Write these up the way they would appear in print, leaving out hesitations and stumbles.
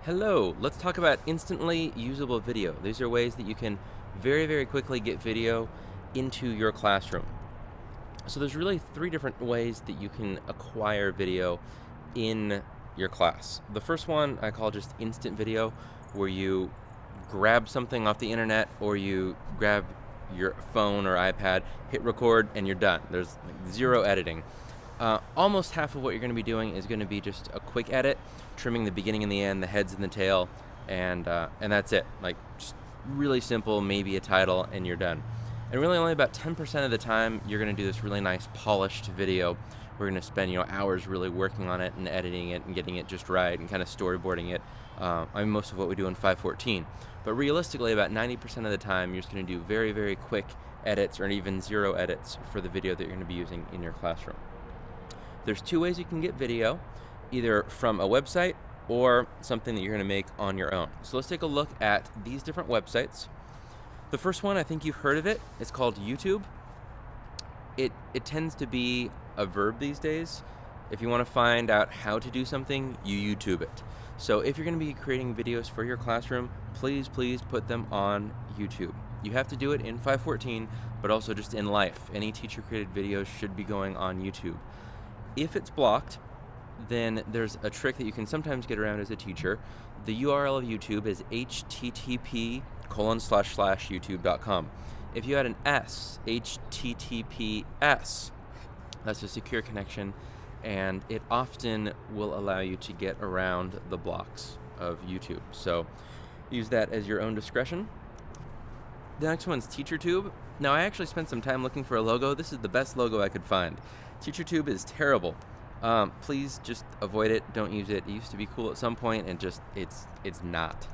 Hello, let's talk about instantly usable video. These are ways that you can very quickly get video into your classroom. So there's really three different ways that you can acquire video in your class. The first one I call just instant video, where you grab something off the internet or you grab your phone or iPad, hit record, and you're done. There's zero editing. Almost half of what you're going to be doing is going to be just a quick edit, trimming the beginning and the end, the heads and the tail, and that's it. Like, just really simple, maybe a title, and you're done. And really only about 10% of the time you're going to do this really nice polished video. We're going to spend hours really working on it and editing it and getting it just right and kind of storyboarding it. Most of what we do in 514. But realistically, about 90% of the time you're just going to do very quick edits or even zero edits for the video that you're going to be using in your classroom. There's two ways you can get video, either from a website or something that you're going to make on your own. So let's take a look at these different websites. The first one, I think you've heard of it. It's called YouTube. It tends to be a verb these days. If you want to find out how to do something, you YouTube it. So if you're going to be creating videos for your classroom, please put them on YouTube. You have to do it in 514, but also just in life. Any teacher-created videos should be going on YouTube. If it's blocked, then there's a trick that you can sometimes get around as a teacher. The URL of YouTube is http://youtube.com. If you add an S, HTTPS, that's a secure connection, and it often will allow you to get around the blocks of YouTube. So use that as your own discretion. The next one's TeacherTube. Now, I actually spent some time looking for a logo. This is the best logo I could find. TeacherTube is terrible. Please just avoid it. Don't use it. It used to be cool at some point, and just it's not.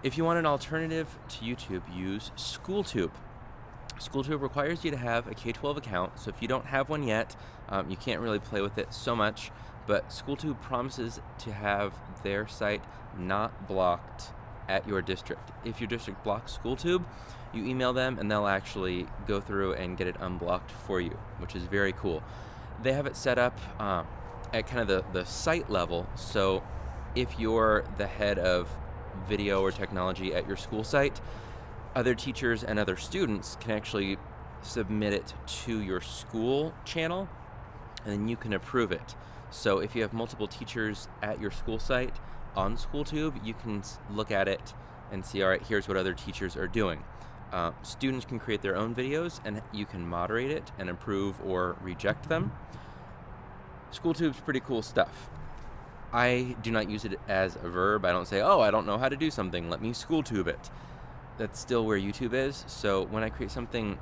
If you want an alternative to YouTube, use SchoolTube. SchoolTube requires you to have a K-12 account, so if you don't have one yet, you can't really play with it so much, but SchoolTube promises to have their site not blocked at your district. If your district blocks SchoolTube, you email them and they'll actually go through and get it unblocked for you, which is very cool. They have it set up at kind of the site level, so if you're the head of video or technology at your school site, other teachers and other students can actually submit it to your school channel, and then you can approve it. So if you have multiple teachers at your school site on SchoolTube, you can look at it and see, all right, here's what other teachers are doing. Students can create their own videos, and you can moderate it and approve or reject them. SchoolTube's pretty cool stuff. I do not use it as a verb. I don't say, oh, I don't know how to do something, let me SchoolTube it. That's still where YouTube is. So when I create something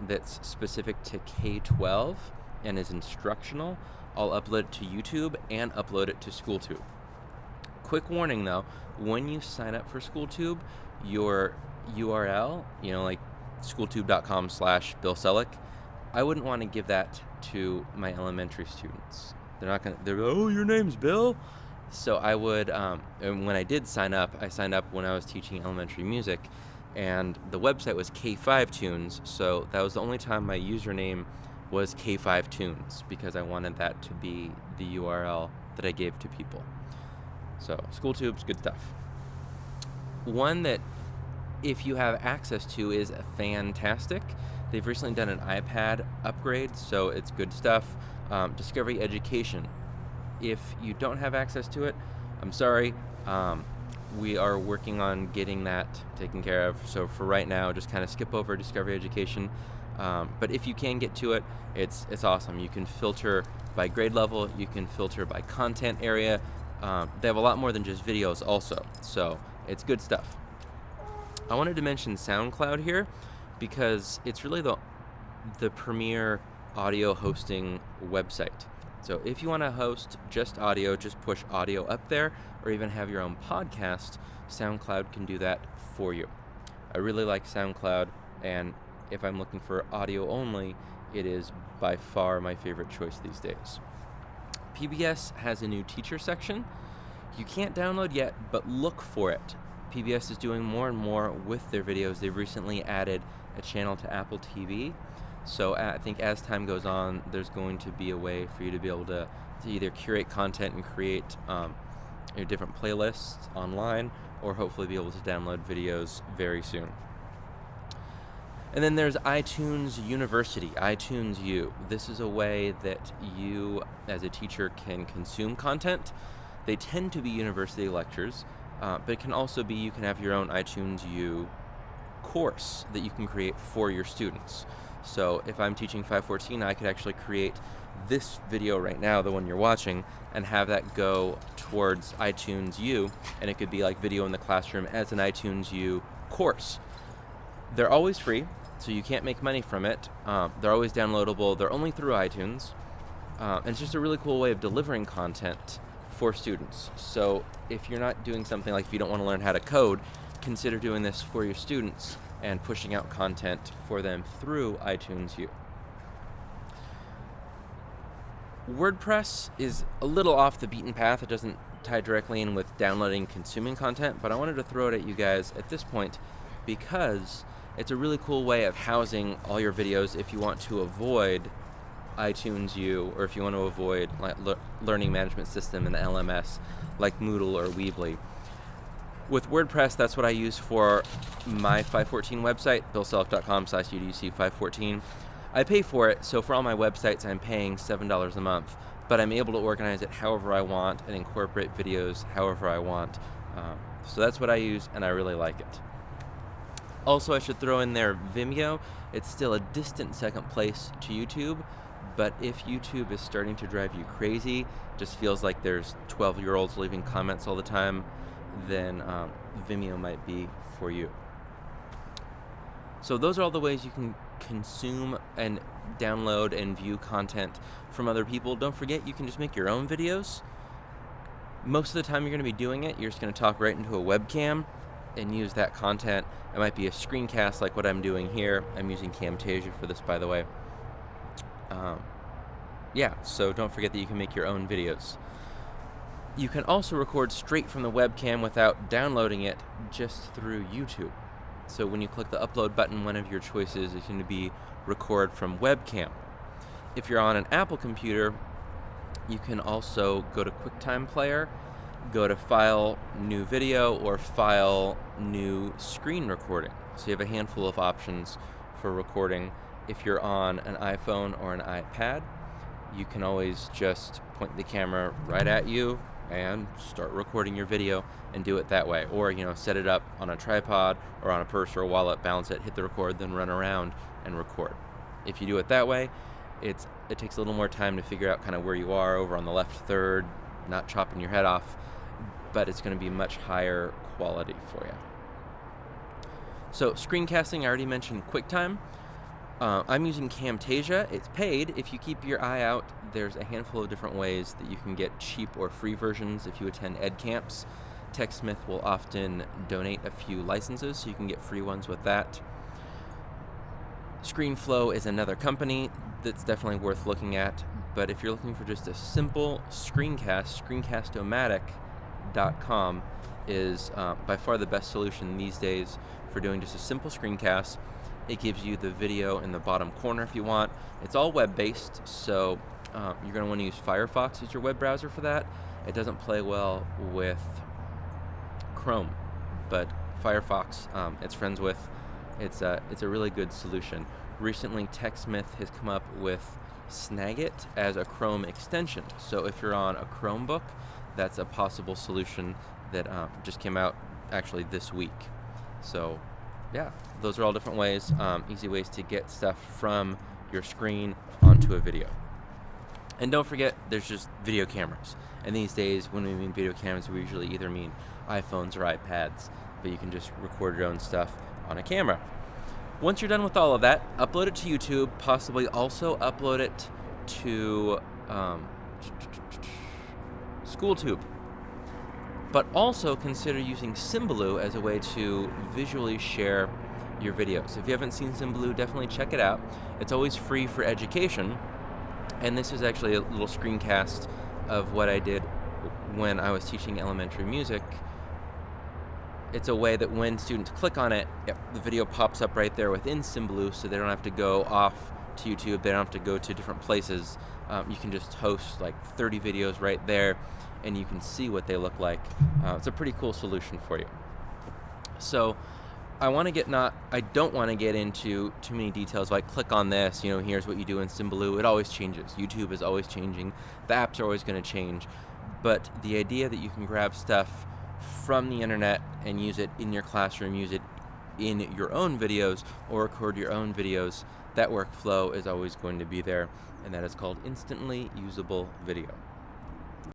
that's specific to K-12 and is instructional, I'll upload it to YouTube and upload it to SchoolTube. Quick warning though, when you sign up for SchoolTube, your URL, like schooltube.com/Bill Selleck, I wouldn't want to give that to my elementary students. They're like, oh, your name's Bill? So I would, and when I did sign up, I signed up when I was teaching elementary music, and the website was K5Tunes, so that was the only time my username was K5Tunes, because I wanted that to be the URL that I gave to people. So SchoolTube's good stuff. One that, if you have access to, is fantastic. They've recently done an iPad upgrade, so it's good stuff. Discovery Education. If you don't have access to it, I'm sorry. We are working on getting that taken care of. So for right now, just kind of skip over Discovery Education. But if you can get to it, it's awesome. You can filter by grade level. You can filter by content area. They have a lot more than just videos also. So it's good stuff. I wanted to mention SoundCloud here because it's really the premier audio hosting website. So if you want to host just audio, just push audio up there, or even have your own podcast, SoundCloud can do that for you. I really like SoundCloud, and if I'm looking for audio only, it is by far my favorite choice these days. PBS has a new teacher section. You can't download yet, but look for it. PBS is doing more and more with their videos. They've recently added a channel to Apple TV. So I think as time goes on, there's going to be a way for you to be able to either curate content and create your different playlists online, or hopefully be able to download videos very soon. And then there's iTunes University, iTunes U. This is a way that you, as a teacher, can consume content. They tend to be university lectures, but it can also be you can have your own iTunes U course that you can create for your students. So if I'm teaching 514, I could actually create this video right now, the one you're watching, and have that go towards iTunes U, and it could be like video in the classroom as an iTunes U course. They're always free, so you can't make money from it. They're always downloadable. They're only through iTunes. And it's just a really cool way of delivering content for students. So if you're not doing something like, if you don't want to learn how to code, consider doing this for your students and pushing out content for them through iTunes U. WordPress is a little off the beaten path. It doesn't tie directly in with downloading and consuming content, but I wanted to throw it at you guys at this point because it's a really cool way of housing all your videos if you want to avoid iTunes U, or if you want to avoid learning management system and LMS like Moodle or Weebly. With WordPress, that's what I use for my 514 website, billself.com/UDC514. I pay for it, so for all my websites, I'm paying $7 a month, but I'm able to organize it however I want and incorporate videos however I want. So that's what I use, and I really like it. Also, I should throw in there Vimeo. It's still a distant second place to YouTube, but if YouTube is starting to drive you crazy, just feels like there's 12-year-olds leaving comments all the time, then Vimeo might be for you. So those are all the ways you can consume and download and view content from other people. Don't forget, you can just make your own videos. Most of the time you're going to be doing it, you're just going to talk right into a webcam and use that content. It might be a screencast like what I'm doing here. I'm using Camtasia for this, by the way. Yeah, so don't forget that you can make your own videos. You can also record straight from the webcam without downloading it, just through YouTube. So when you click the upload button, one of your choices is going to be record from webcam. If you're on an Apple computer, you can also go to QuickTime Player, go to File, New Video, or File, New Screen Recording. So you have a handful of options for recording. If you're on an iPhone or an iPad, you can always just point the camera right at you and start recording your video and do it that way. Or, set it up on a tripod or on a purse or a wallet, balance it, hit the record, then run around and record. If you do it that way, it takes a little more time to figure out kind of where you are over on the left third, not chopping your head off, but it's going to be much higher quality for you. So screencasting, I already mentioned QuickTime. I'm using Camtasia. It's paid. If you keep your eye out, there's a handful of different ways that you can get cheap or free versions if you attend ed camps. TechSmith will often donate a few licenses, so you can get free ones with that. ScreenFlow is another company that's definitely worth looking at, but if you're looking for just a simple screencast, screencast-o-matic.com is by far the best solution these days for doing just a simple screencast. It gives you the video in the bottom corner if you want. It's all web-based, so you're going to want to use Firefox as your web browser for that. It doesn't play well with Chrome, but Firefox, it's friends with. It's a really good solution. Recently, TechSmith has come up with Snagit as a Chrome extension. So if you're on a Chromebook, that's a possible solution that just came out actually this week. So yeah, those are all different ways, easy ways to get stuff from your screen onto a video. And don't forget, there's just video cameras. And these days, when we mean video cameras, we usually either mean iPhones or iPads, but you can just record your own stuff on a camera. Once you're done with all of that, upload it to YouTube, possibly also upload it to SchoolTube. But also consider using Symbaloo as a way to visually share your videos. If you haven't seen Symbaloo, definitely check it out. It's always free for education. And this is actually a little screencast of what I did when I was teaching elementary music. It's a way that when students click on it, the video pops up right there within Symbaloo, so they don't have to go off to YouTube. They don't have to go to different places. You can just host like 30 videos right there and you can see what they look like. It's a pretty cool solution for you. So I don't want to get into too many details like click on this, here's what you do in Symbaloo. It always changes. YouTube is always changing. The apps are always going to change. But the idea that you can grab stuff from the internet and use it in your classroom, use it in your own videos, or record your own videos, that workflow is always going to be there, and that is called instantly usable video.